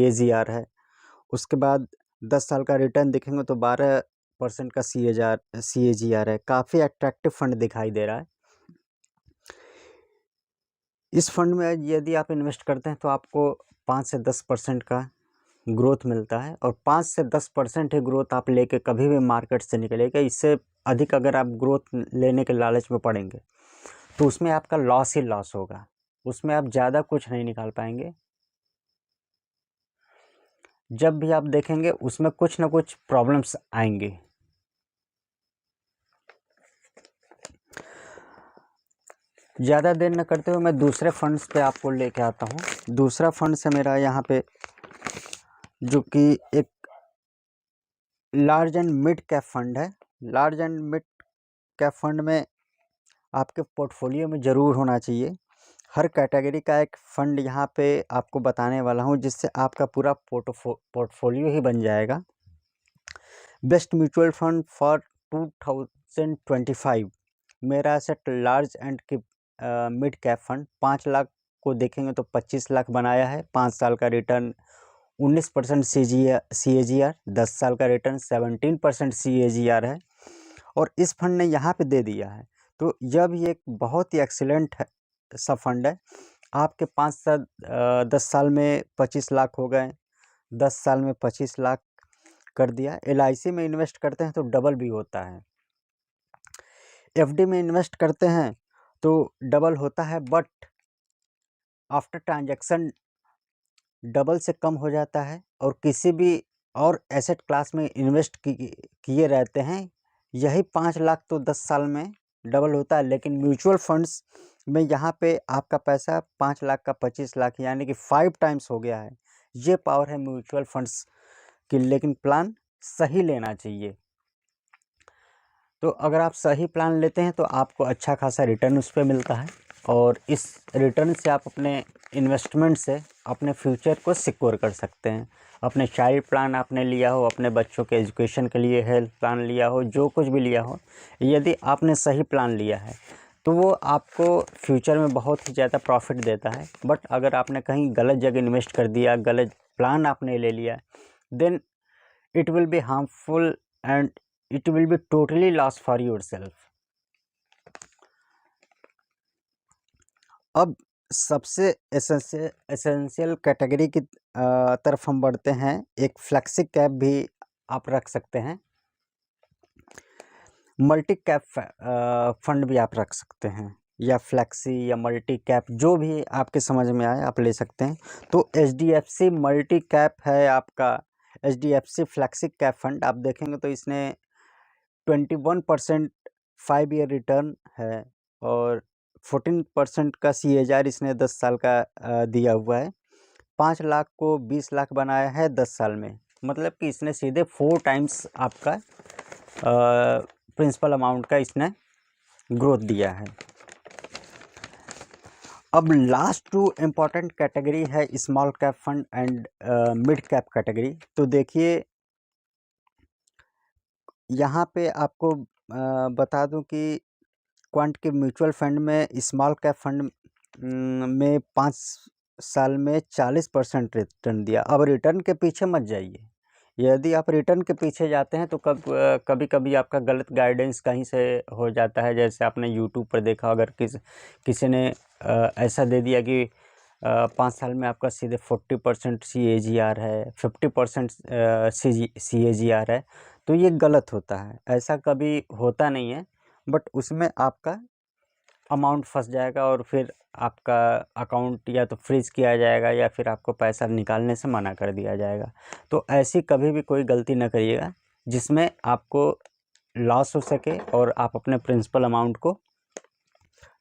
CAGR है। उसके बाद 10 साल का रिटर्न देखेंगे तो 12% का CAGR है। काफ़ी अट्रैक्टिव फंड दिखाई दे रहा है। इस फंड में यदि आप इन्वेस्ट करते हैं तो आपको 5 से 10% का ग्रोथ मिलता है, और 5 से 10% ही ग्रोथ आप लेके कभी भी मार्केट से निकलेगा। इससे अधिक अगर आप ग्रोथ लेने के लालच में पड़ेंगे तो उसमें आपका लॉस ही लॉस होगा, उसमें आप ज़्यादा कुछ नहीं निकाल पाएंगे। जब भी आप देखेंगे उसमें कुछ ना कुछ प्रॉब्लम्स आएंगे। ज़्यादा देर न करते हुए मैं दूसरे फंड्स पे आपको लेके आता हूँ। दूसरा फंड्स है मेरा यहाँ पे, जो कि एक large and mid cap fund है। Large and mid cap fund में आपके पोर्टफोलियो में ज़रूर होना चाहिए। हर कैटेगरी का एक फंड यहाँ पे आपको बताने वाला हूँ, जिससे आपका पूरा पोर्टफोलियो ही बन जाएगा। बेस्ट म्यूचुअल फंड फॉर 2025 मेरा set large and mid cap fund 5 lakh को देखेंगे तो 25 लाख बनाया है। 5 साल का रिटर्न 19% CAGR, 10 साल का रिटर्न 17% CAGR है, और इस फंड ने यहाँ पे दे दिया है। तो यह भी एक बहुत ही एक्सीलेंट सा फंड है। आपके 10 साल में 25 लाख हो गए, 10 साल में 25 लाख कर दिया। LIC में इन्वेस्ट करते हैं तो डबल भी होता है, FD में इन्वेस्ट करते हैं तो डबल होता है, बट आफ्टर ट्रांजैक्शन डबल से कम हो जाता है। और किसी भी और एसेट क्लास में इन्वेस्ट किए रहते हैं, यही 5 लाख तो 10 साल में डबल होता है। लेकिन म्यूचुअल फंड्स में यहाँ पे आपका पैसा 5 लाख का 25 लाख यानी कि 5 टाइम्स हो गया है। ये पावर है म्यूचुअल फंड्स की, लेकिन प्लान सही लेना चाहिए। तो अगर आप सही प्लान लेते हैं तो आपको अच्छा खासा रिटर्न उस पर मिलता है, और इस रिटर्न से आप अपने इन्वेस्टमेंट से अपने फ्यूचर को सिक्योर कर सकते हैं। अपने चाइल्ड प्लान आपने लिया हो, अपने बच्चों के एजुकेशन के लिए हेल्थ प्लान लिया हो, जो कुछ भी लिया हो, यदि आपने सही प्लान लिया है तो वो आपको फ्यूचर में बहुत ही ज़्यादा प्रॉफिट देता है। बट अगर आपने कहीं गलत जगह इन्वेस्ट कर दिया, गलत प्लान आपने ले लिया, then it will be harmful and it will be totally loss for yourself। अब सबसे एसेंशियल कैटेगरी की तरफ हम बढ़ते हैं। एक फ्लेक्सी कैप भी आप रख सकते हैं, मल्टी कैप फंड भी आप रख सकते हैं, या फ्लेक्सी या मल्टी कैप, जो भी आपके समझ में आए आप ले सकते हैं। तो HDFC मल्टी कैप है आपका, HDFC फ्लेक्सी कैप फंड। आप देखेंगे तो इसने 21% 5 ईयर रिटर्न है, और 14% का CAGR इसने 10 साल का दिया हुआ है। 5 लाख को 20 लाख बनाया है 10 साल में, मतलब कि इसने सीधे 4 टाइम्स आपका प्रिंसिपल अमाउंट का इसने ग्रोथ दिया है। अब लास्ट 2 इम्पॉर्टेंट कैटेगरी है small cap fund and mid cap category. तो देखिए यहाँ पे आपको बता दूं कि क्वांट के म्यूचुअल फंड में स्मॉल कैप फंड में 5 साल में 40% रिटर्न दिया। अब रिटर्न के पीछे मत जाइए। यदि आप रिटर्न के पीछे जाते हैं तो कभी कभी आपका गलत गाइडेंस कहीं से हो जाता है। जैसे आपने यूट्यूब पर देखा, अगर किसी ने ऐसा दे दिया कि 5 साल में आपका सीधे 40% CAGR है, 50% CAGR है, तो ये गलत होता है। ऐसा कभी होता नहीं है, बट उसमें आपका अमाउंट फंस जाएगा और फिर आपका अकाउंट या तो फ्रीज किया जाएगा या फिर आपको पैसा निकालने से मना कर दिया जाएगा। तो ऐसी कभी भी कोई गलती न करिएगा जिसमें आपको लॉस हो सके और आप अपने प्रिंसिपल अमाउंट को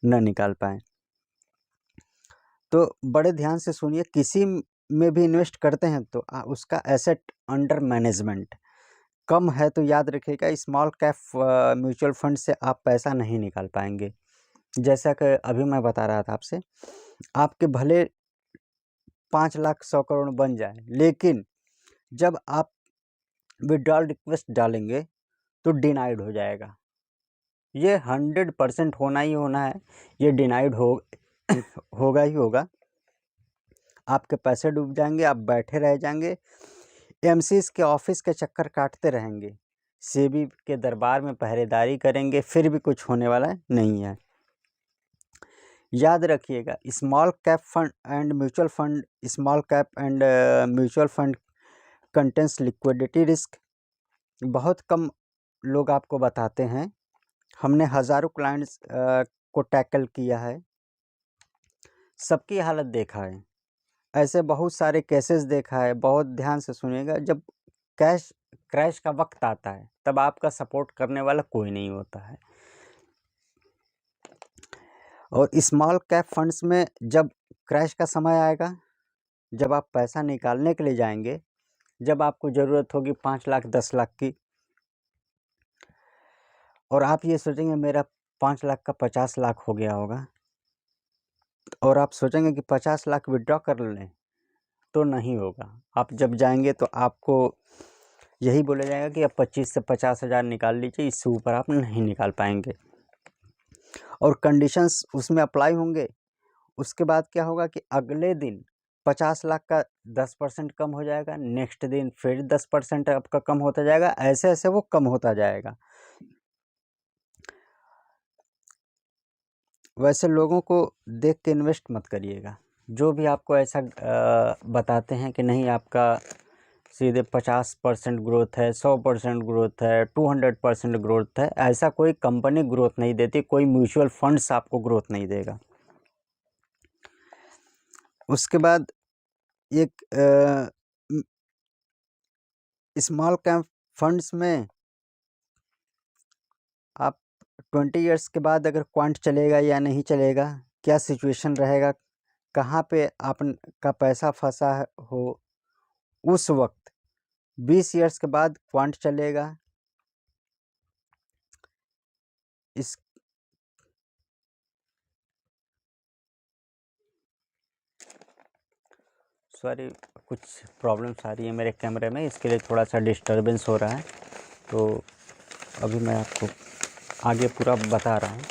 न निकाल पाएँ। तो बड़े ध्यान से सुनिए, किसी में भी इन्वेस्ट करते हैं तो उसका एसेट अंडर मैनेजमेंट कम है तो याद रखिएगा स्मॉल कैप म्यूचुअल फंड से आप पैसा नहीं निकाल पाएंगे। जैसा कि अभी मैं बता रहा था आपसे, आपके भले 5 लाख 100 करोड़ बन जाए, लेकिन जब आप विड्रॉल रिक्वेस्ट डालेंगे तो डिनाइड हो जाएगा। ये 100% होना ही होना है, ये डिनाइड होगा ही होगा। आपके पैसे डूब जाएंगे, आप बैठे रह जाएंगे, एमसीज के ऑफिस के चक्कर काटते रहेंगे, सेबी के दरबार में पहरेदारी करेंगे, फिर भी कुछ होने वाला नहीं है। याद रखिएगा, small cap fund and mutual fund, small cap and mutual fund contains liquidity risk. बहुत कम लोग आपको बताते हैं। हमने हज़ारों क्लाइंट्स को टैकल किया है, सबकी हालत देखा है, ऐसे बहुत सारे केसेस देखा है। बहुत ध्यान से सुनिएगा, जब क्रैश का वक्त आता है तब आपका सपोर्ट करने वाला कोई नहीं होता है। और स्मॉल कैप फंड्स में जब क्रैश का समय आएगा, जब आप पैसा निकालने के लिए जाएंगे, जब आपको ज़रूरत होगी 5 लाख 10 लाख की, और आप ये सोचेंगे मेरा 5 लाख का 50 लाख हो गया होगा, और आप सोचेंगे कि 50 लाख विड्रॉ कर लें, तो नहीं होगा। आप जब जाएंगे तो आपको यही बोला जाएगा कि अब 25 से 50 हज़ार निकाल लीजिए, इससे ऊपर आप नहीं निकाल पाएंगे। और कंडीशंस उसमें अप्लाई होंगे। उसके बाद क्या होगा कि अगले दिन 50 लाख का 10% कम हो जाएगा, नेक्स्ट दिन फिर 10% आपका कम होता जाएगा, ऐसे ऐसे वो कम होता जाएगा। वैसे लोगों को देख के इन्वेस्ट मत करिएगा। जो भी आपको ऐसा बताते हैं कि नहीं आपका सीधे 50% ग्रोथ है, 100% ग्रोथ है, 200% ग्रोथ है, ऐसा कोई कंपनी ग्रोथ नहीं देती, कोई म्यूचुअल फंड्स आपको ग्रोथ नहीं देगा। उसके बाद एक स्मॉल कैप फंड्स में आप 20 इयर्स के बाद अगर क्वांट चलेगा या नहीं चलेगा, क्या सिचुएशन रहेगा, कहाँ पे आपका पैसा फंसा हो, उस वक्त 20 इयर्स के बाद क्वांट चलेगा। इस सॉरी, कुछ प्रॉब्लम्स आ रही है मेरे कैमरे में, इसके लिए थोड़ा सा डिस्टरबेंस हो रहा है, तो अभी मैं आपको आगे पूरा बता रहा हूँ।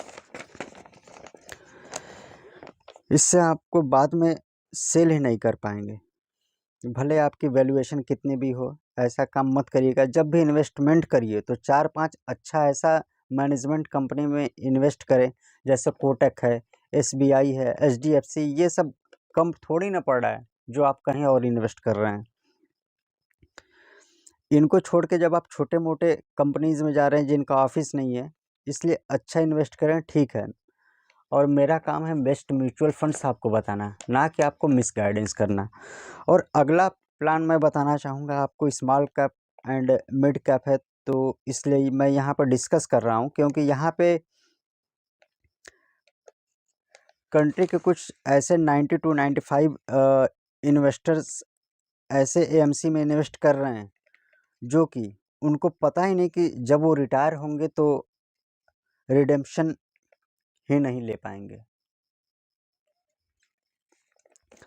इससे आपको बाद में सेल ही नहीं कर पाएंगे, भले आपकी वैल्यूएशन कितनी भी हो। ऐसा काम मत करिएगा। जब भी इन्वेस्टमेंट करिए तो 4-5 अच्छा ऐसा मैनेजमेंट कंपनी में इन्वेस्ट करें, जैसे कोटक है, एसबीआई है, एचडीएफसी, ये सब कम थोड़ी ना पड़ रहा है जो आप कहीं और इन्वेस्ट कर रहे हैं। इनको छोड़ के जब आप छोटे मोटे कंपनीज़ में जा रहे हैं जिनका ऑफिस नहीं है, इसलिए अच्छा इन्वेस्ट करें, ठीक है। और मेरा काम है बेस्ट म्यूचुअल फंड्स आपको बताना, ना कि आपको मिस गाइडेंस करना। और अगला प्लान मैं बताना चाहूँगा आपको, small cap and mid cap है, तो इसलिए मैं यहाँ पर डिस्कस कर रहा हूँ, क्योंकि यहाँ पे कंट्री के कुछ ऐसे 90 to 95 इन्वेस्टर्स ऐसे एएमसी में इन्वेस्ट कर रहे हैं जो कि उनको पता ही नहीं कि जब वो रिटायर होंगे तो रिडेम्पशन ही नहीं ले पाएंगे,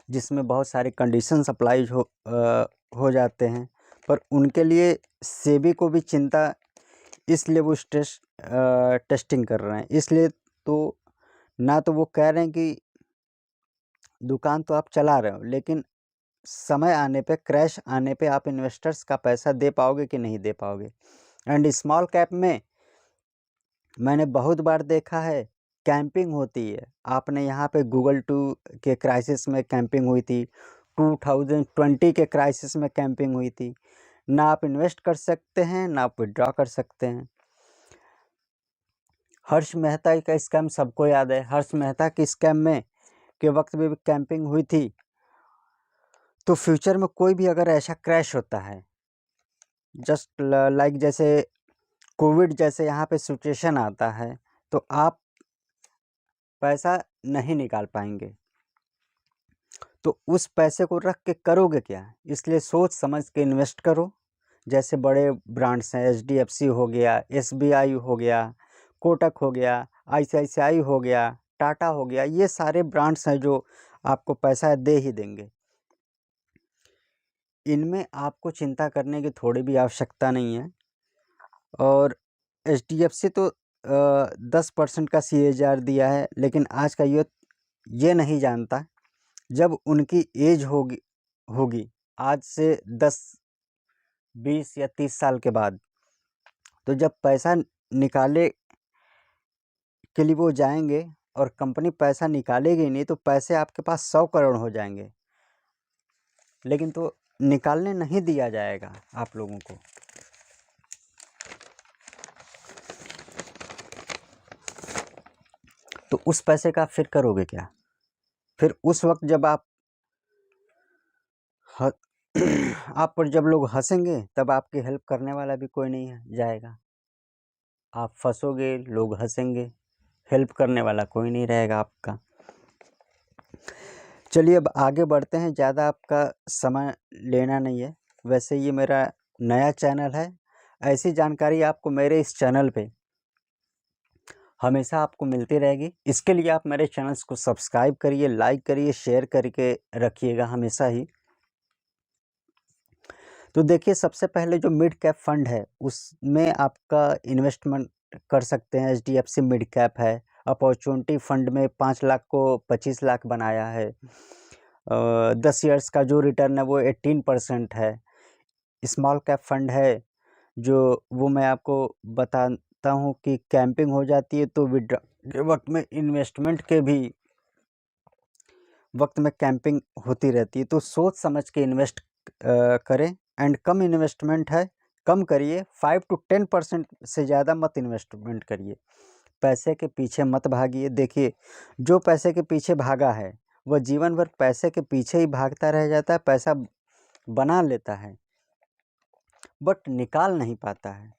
जिसमें बहुत सारे कंडीशंस अप्लाई हो जाते हैं। पर उनके लिए सेबी को भी चिंता, इसलिए वो टेस्टिंग कर रहे हैं। इसलिए तो ना तो वो कह रहे हैं कि दुकान तो आप चला रहे हो, लेकिन समय आने पे, क्रैश आने पे आप इन्वेस्टर्स का पैसा दे पाओगे कि नहीं दे पाओगे। एंड स्मॉल कैप में मैंने बहुत बार देखा है कैंपिंग होती है। आपने यहाँ पे गूगल के क्राइसिस में कैंपिंग हुई थी, 2020 के क्राइसिस में कैंपिंग हुई थी। ना आप इन्वेस्ट कर सकते हैं, ना आप विड्रॉ कर सकते हैं। हर्ष मेहता का स्कैम सबको याद है। हर्ष मेहता के स्कैम में के वक्त में भी कैंपिंग हुई थी। तो फ्यूचर में कोई भी अगर ऐसा क्रैश होता है, जस्ट लाइक जैसे कोविड जैसे यहाँ पे सिचुएशन आता है, तो आप पैसा नहीं निकाल पाएंगे। तो उस पैसे को रख के करोगे क्या? इसलिए सोच समझ के इन्वेस्ट करो। जैसे बड़े ब्रांड्स हैं, एचडीएफसी हो गया, एसबीआई हो गया, कोटक हो गया, आईसीआईसीआई हो गया, टाटा हो गया, ये सारे ब्रांड्स हैं जो आपको पैसा दे ही देंगे। इनमें आपको चिंता करने की थोड़ी भी आवश्यकता नहीं है। और एचडीएफसी तो 10% का CAGR दिया है, लेकिन आज का यूथ ये नहीं जानता जब उनकी एज होगी होगी आज से 10, 20 या 30 साल के बाद, तो जब पैसा निकाले के लिए वो जाएंगे और कंपनी पैसा निकालेगी नहीं, तो पैसे आपके पास 100 करोड़ हो जाएंगे, लेकिन तो निकालने नहीं दिया जाएगा आप लोगों को। तो उस पैसे का फिर करोगे क्या? फिर उस वक्त जब आप आप पर जब लोग हंसेंगे, तब आपकी हेल्प करने वाला भी कोई नहीं जाएगा। आप फंसोगे, लोग हंसेंगे, हेल्प करने वाला कोई नहीं रहेगा आपका। चलिए अब आगे बढ़ते हैं, ज़्यादा आपका समय लेना नहीं है। वैसे ये मेरा नया चैनल है, ऐसी जानकारी आपको मेरे इस चैनल पे हमेशा आपको मिलती रहेगी। इसके लिए आप मेरे चैनल्स को सब्सक्राइब करिए, लाइक करिए, शेयर करके रखिएगा हमेशा ही। तो देखिए, सबसे पहले जो मिड कैप फंड है उसमें आपका इन्वेस्टमेंट कर सकते हैं। HDFC मिड कैप है। अपॉर्चुनिटी फंड में 5 लाख को 25 लाख बनाया है। 10 ईयर्स का जो रिटर्न है वो 18% है। स्मॉल कैप फंड है जो वो मैं आपको बताता हूँ कि कैंपिंग हो जाती है तो विड्रॉ के वक्त में इन्वेस्टमेंट के भी वक्त में कैंपिंग होती रहती है। तो सोच समझ के इन्वेस्ट करें। एंड कम इन्वेस्टमेंट है, कम करिए। 5 to 10% से ज़्यादा मत इन्वेस्टमेंट करिए। पैसे के पीछे मत भागिए। देखिए, जो पैसे के पीछे भागा है वह जीवन भर पैसे के पीछे ही भागता रह जाता है। पैसा बना लेता है बट निकाल नहीं पाता है।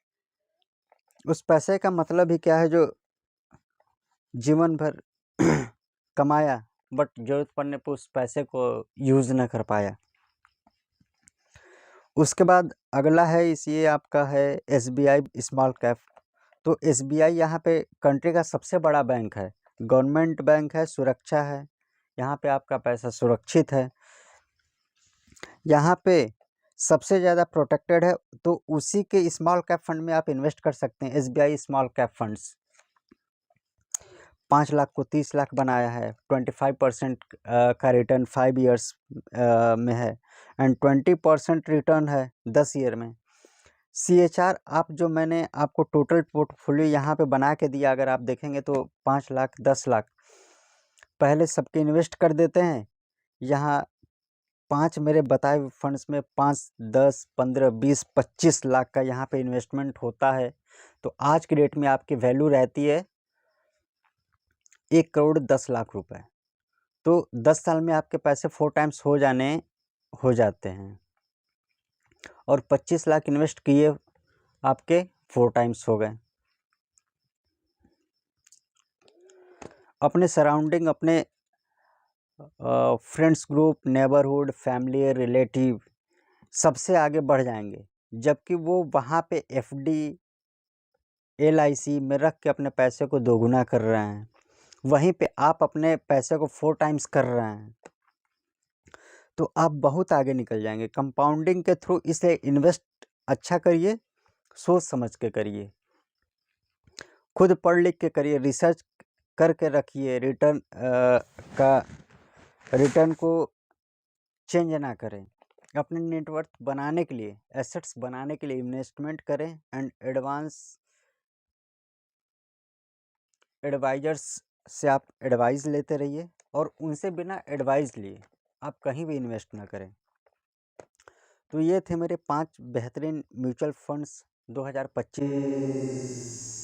उस पैसे का मतलब ही क्या है जो जीवन भर कमाया बट जरूरत पड़ने पर उस पैसे को यूज़ न कर पाया। उसके बाद अगला है ये आपका है SBI स्मॉल कैप। तो SBI यहाँ पे कंट्री का सबसे बड़ा बैंक है, गवर्नमेंट बैंक है, सुरक्षा है। यहाँ पे आपका पैसा सुरक्षित है, यहाँ पे सबसे ज़्यादा प्रोटेक्टेड है। तो उसी के स्मॉल कैप फंड में आप इन्वेस्ट कर सकते हैं। SBI small cap funds 5 lakh को 30 लाख बनाया है। 25% का रिटर्न 5 ईयर्स में है एंड 20% रिटर्न है 10 ईयर में। CHR आप जो मैंने आपको टोटल पोर्टफोलियो यहाँ पे बना के दिया, अगर आप देखेंगे तो 5 लाख 10 लाख पहले सबके इन्वेस्ट कर देते हैं। यहाँ 5 मेरे बताए हुए फंड्स में 5, 10, 15, 20, 25 लाख का यहाँ पे इन्वेस्टमेंट होता है। तो आज की डेट में आपकी वैल्यू रहती है 1,10,00,000 रुपए। तो 10 साल में आपके पैसे 4 टाइम्स हो जाते हैं और 25 लाख इन्वेस्ट किए, आपके 4 टाइम्स हो गए। अपने सराउंडिंग, अपने friends group, neighbourhood, family, relative सबसे आगे बढ़ जाएंगे, जबकि वो वहाँ पे FD LIC में रख के अपने पैसे को दोगुना कर रहे हैं। वहीं पे आप अपने पैसे को 4 टाइम्स कर रहे हैं, तो आप बहुत आगे निकल जाएंगे कंपाउंडिंग के थ्रू। इसलिए इन्वेस्ट अच्छा करिए, सोच समझ के करिए, खुद पढ़ लिख के करिए, रिसर्च करके रखिए। रिटर्न को चेंज ना करें। अपने नेटवर्थ बनाने के लिए, एसेट्स बनाने के लिए इन्वेस्टमेंट करें एंड एडवाइजर्स से आप एडवाइस लेते रहिए और उनसे बिना एडवाइस लिए आप कहीं भी इन्वेस्ट ना करें। तो ये थे मेरे 5 बेहतरीन म्यूचुअल फंड्स 2025।